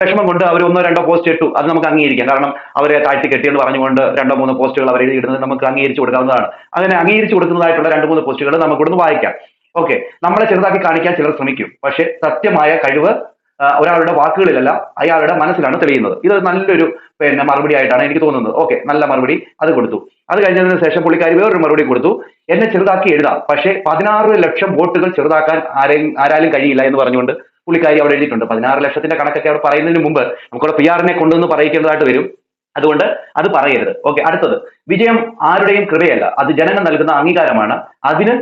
വിഷമം കൊണ്ട് അവർ ഒന്നോ രണ്ടോ പോസ്റ്റ് ഇട്ടു, അത് നമുക്ക് അംഗീകരിക്കാം. കാരണം അവരെ താഴ്ത്തി കെട്ടിയെന്ന് പറഞ്ഞുകൊണ്ട് രണ്ടോ മൂന്നോ പോസ്റ്റുകൾ അവർ എഴുതിയിടുന്നത് നമുക്ക് അംഗീകരിച്ചു കൊടുക്കാവുന്നതാണ്. അങ്ങനെ അംഗീകരിച്ചു കൊടുക്കുന്നതായിട്ടുള്ള രണ്ട് മൂന്ന് പോസ്റ്റുകൾ നമുക്ക് ഇവിടുന്ന് വായിക്കാം. ഓക്കെ, നമ്മളെ ചെറുതാക്കി കാണിക്കാൻ ചിലർ ശ്രമിക്കും. പക്ഷേ സത്യമായ കഴിവ് ഒരാളുടെ വാക്കുകളിലല്ല, അയാളുടെ മനസ്സിലാണ് തെളിയുന്നത്. ഇത് നല്ലൊരു മറുപടി ആയിട്ടാണ് എനിക്ക് തോന്നുന്നത്. ഓക്കെ, നല്ല മറുപടി അത് കൊടുത്തു. അത് കഴിഞ്ഞതിന് ശേഷം പുള്ളിക്കാരി വേറൊരു മറുപടി കൊടുത്തു. എന്നെ ചെറുതാക്കി എഴുതാം, പക്ഷേ 16 ലക്ഷം വോട്ടുകൾ ചെറുതാക്കാൻ ആരാലും കഴിയില്ല എന്ന് പറഞ്ഞുകൊണ്ട് പുള്ളിക്കാരി അവിടെ എഴുതിയിട്ടുണ്ട്. 16 ലക്ഷത്തിന്റെ കണക്കൊക്കെ അവിടെ പറയുന്നതിന് മുമ്പ് നമുക്കവിടെ PR-നെ കൊണ്ടുവന്ന് പറയിക്കേണ്ടതായിട്ട് വരും. അതുകൊണ്ട് അത് പറയരുത്. ഓക്കെ, അടുത്തത്, വിജയം ആരുടെയും കൃപയല്ല, അത് ജനങ്ങൾ നൽകുന്ന അംഗീകാരമാണ്. അതിന്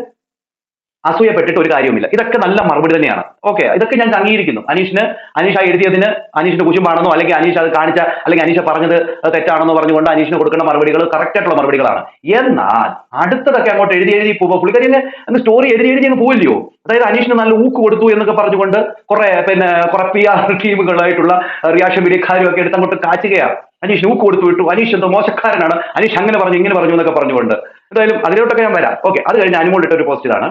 അസൂയപ്പെട്ടിട്ട് ഒരു കാര്യവുമില്ല. ഇതൊക്കെ നല്ല മറുപടി തന്നെയാണ്. ഓക്കെ, ഇതൊക്കെ ഞാൻ അംഗീകരിക്കുന്നു. അനീഷ എഴുതിയതിന് അനീഷിന്റെ കുശുമ്പാണെന്നോ അല്ലെങ്കിൽ അനീഷ് അത് കാണിച്ച അല്ലെങ്കിൽ അനീഷ പറഞ്ഞത് തെറ്റാണെന്നോ പറഞ്ഞുകൊണ്ട് അനീഷിന് കൊടുക്കുന്ന മറുപടികൾ കറക്റ്റ് ആയിട്ടുള്ള മറുപടികളാണ്. എന്നാൽ അടുത്തതൊക്കെ അങ്ങോട്ട് എഴുതി പോകുമ്പോൾ പുള്ളിക്കാരി അങ്ങ് സ്റ്റോറി എഴുതി അങ്ങ് പോവില്ലയോ? അതായത് അനീഷിന് നല്ല ഊക്ക് കൊടുത്തു എന്നൊക്കെ പറഞ്ഞുകൊണ്ട് കുറെ PR ടീമുകളായിട്ടുള്ള റിയാക്ഷൻ മീഡിയക്കാരും ഒക്കെ എടുത്ത് അങ്ങോട്ട് കാച്ചുകയാണ്. അനീഷ് ഊക്ക് കൊടുത്തു വിട്ടു, അനീഷ് എന്തോ മോശക്കാരനാണ്, അനീഷ് അങ്ങനെ പറഞ്ഞു ഇങ്ങനെ പറഞ്ഞു എന്നൊക്കെ പറഞ്ഞുകൊണ്ട്. എന്തായാലും അതിലോട്ടൊക്കെ ഞാൻ വരാം. ഓക്കെ, അത് കഴിഞ്ഞ് അനുമോൾ ഇട്ട ഒരു പോസ്റ്റ് ഇതാണ്.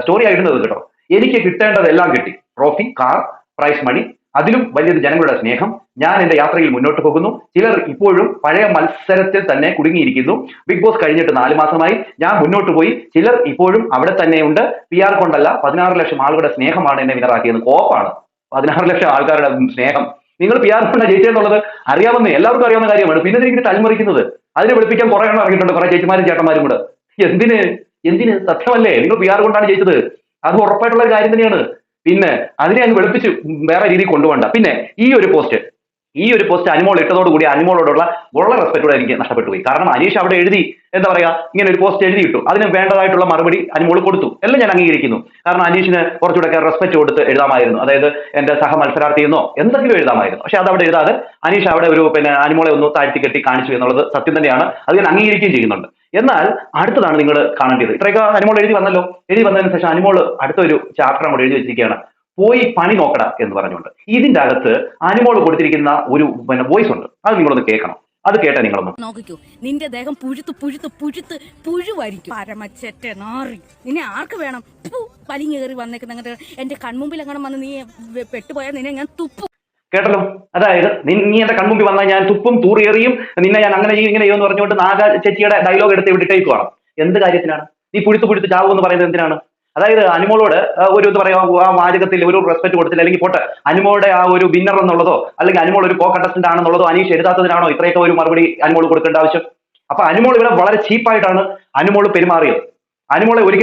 സ്റ്റോറി ആയിരുന്നത് കേട്ടോ. എനിക്ക് കിട്ടേണ്ടതെല്ലാം കിട്ടി, ട്രോഫി, കാർ, പ്രൈസ് മണി, അതിലും വലിയത് ജനങ്ങളുടെ സ്നേഹം. ഞാൻ എന്റെ യാത്രയിൽ മുന്നോട്ട് പോകുന്നു. ചിലർ ഇപ്പോഴും പഴയ മത്സരത്തിൽ തന്നെ കുടുങ്ങിയിരിക്കുന്നു. ബിഗ് ബോസ് കഴിഞ്ഞിട്ട് 4 മാസമായി, ഞാൻ മുന്നോട്ട് പോയി. ചിലർ ഇപ്പോഴും അവിടെ തന്നെയുണ്ട്. PR കൊണ്ടല്ല, 16 ലക്ഷം ആളുകളുടെ സ്നേഹമാണ് എന്നെ വിനറാക്കിയത്. കോപ്പാണ് 16 ലക്ഷം ആൾക്കാരുടെ സ്നേഹം. നിങ്ങൾ PR കൊണ്ടാണ് ജയിച്ചതെന്നുള്ളത് അറിയാവുന്ന എല്ലാവർക്കും അറിയാവുന്ന കാര്യമാണ്. പിന്നെ ഇതിനെ തലമറിക്കുന്നത്, അതിനെ വിളിപ്പിക്കാൻ കുറെ എണ്ണം ഇറങ്ങിയിട്ടുണ്ട്, കുറെ ചേച്ചിമാരും ചേട്ടന്മാരും കൂടെ. എന്തിന് സത്യമല്ലേ? നിങ്ങൾ PR കൊണ്ടാണ് ജയിച്ചത്, അത് ഉറപ്പായിട്ടുള്ള ഒരു കാര്യം തന്നെയാണ്. പിന്നെ അതിനെ അങ്ങ് വെളുപ്പിച്ച് വേറെ രീതിയിൽ കൊണ്ടുപോകണ്ട. പിന്നെ ഈ ഒരു പോസ്റ്റ് അനുമോൾ ഇട്ടതോടുകൂടി അനുമോളോടുള്ള വളരെ റെസ്പെക്റ്റോടെ എനിക്ക് നഷ്ടപ്പെട്ടു പോയി. കാരണം അനീഷ് അവിടെ എഴുതി, എന്താ പറയാ, ഇങ്ങനെ ഒരു പോസ്റ്റ് എഴുതിയിട്ടു, അതിന് വേണ്ടതായിട്ടുള്ള മറുപടി അനുമോൾ കൊടുത്തു, എല്ലാം ഞാൻ അംഗീകരിക്കുന്നു. കാരണം അനീഷിന് കുറച്ചുകൂടെ റെസ്പെക്ട് കൊടുത്ത് എഴുതാമായിരുന്നു. അതായത് എന്റെ സഹ മത്സരാർത്ഥി എന്നോ എന്തെങ്കിലും എഴുതാമായിരുന്നു. പക്ഷെ അത് അവിടെ എഴുതാതെ അനീഷ് അവിടെ ഒരു അനുമോളെ ഒന്ന് താഴ്ത്തി കെട്ടി കാണിച്ചു എന്നുള്ളത് സത്യം തന്നെയാണ്. അത് ഞാൻ അംഗീകരിക്കുകയും ചെയ്യുന്നുണ്ട്. എന്നാൽ അടുത്തതാണ് നിങ്ങൾ കാണേണ്ടത്. ഇത്രയൊക്കെ അനുമോൾ എഴുതി വന്നല്ലോ. എഴുതി വന്നതിന് ശേഷം അനുമോൾ അടുത്തൊരു ചാപ്റ്റർ അങ്ങോട്ട് എഴുതി വെച്ചിരിക്കുകയാണ്, പോയി പണി നോക്കട എന്ന് പറഞ്ഞുകൊണ്ട്. ഇതിന്റെ അകത്ത് അനുമോൾ കൊടുത്തിരിക്കുന്ന ഒരു വോയിസ് ഉണ്ട്, അത് നിങ്ങളൊന്ന് കേൾക്കണം. അത് കേട്ടാ നിങ്ങളൊന്ന് നോക്കിക്കോ. നിന്റെ ദേഹം പുഴുവായിരിക്കും. പരമച്ചെറ്റ നാറി, നിന്നെ ആർക്ക് വേണം? വലിഞ്ഞേറി വന്നേക്കുന്ന എന്റെ കൺമുമ്പിൽ അങ്ങനെ വന്ന് നീ പെട്ടുപോയാൽ നിന്നെ ഞാൻ തുപ്പും. കേട്ടല്ലോ? അതായത് നീ എന്റെ കൺമുമ്പിൽ വന്നാൽ ഞാൻ തുപ്പും, തൂറിയെറിയും, നിന്നെ ഞാൻ അങ്ങനെ ചെയ്യും ഇങ്ങനെ ചെയ്യുമെന്ന് പറഞ്ഞുകൊണ്ട് നാഗ ചേച്ചിയുടെ ഡയലോഗ് എടുത്ത് വിട്ടിട്ടേക്ക് വേണം. എന്ത് കാര്യത്തിനാണ് നീ പുഴുത്ത് ചാവും എന്ന് പറയുന്നത്? എന്തിനാണ്? അതായത് അനുമോളോട് ഒരു എന്താ പറയാ, ആ വാചകത്തിൽ ഒരു റെസ്പെക്ട് കൊടുത്തില്ല. അല്ലെങ്കിൽ പോട്ടെ, അനുമോളുടെ ആ ഒരു വിന്നർ എന്നുള്ളതോ അല്ലെങ്കിൽ അനുമോൾ ഒരു കോ കണ്ടസ്റ്റന്റ് ആണെന്നുള്ളതോ അനീഷ് എഴുതാത്തതിനാണോ ഇത്രയൊക്കെ ഒരു മറുപടി അനുമോൾ കൊടുക്കേണ്ട ആവശ്യം? അപ്പൊ അനുമോൾ ഇവിടെ വളരെ ചീപ്പായിട്ടാണ് അനുമോൾ പെരുമാറിയത്. അനുമോളെ ഒരിക്കലും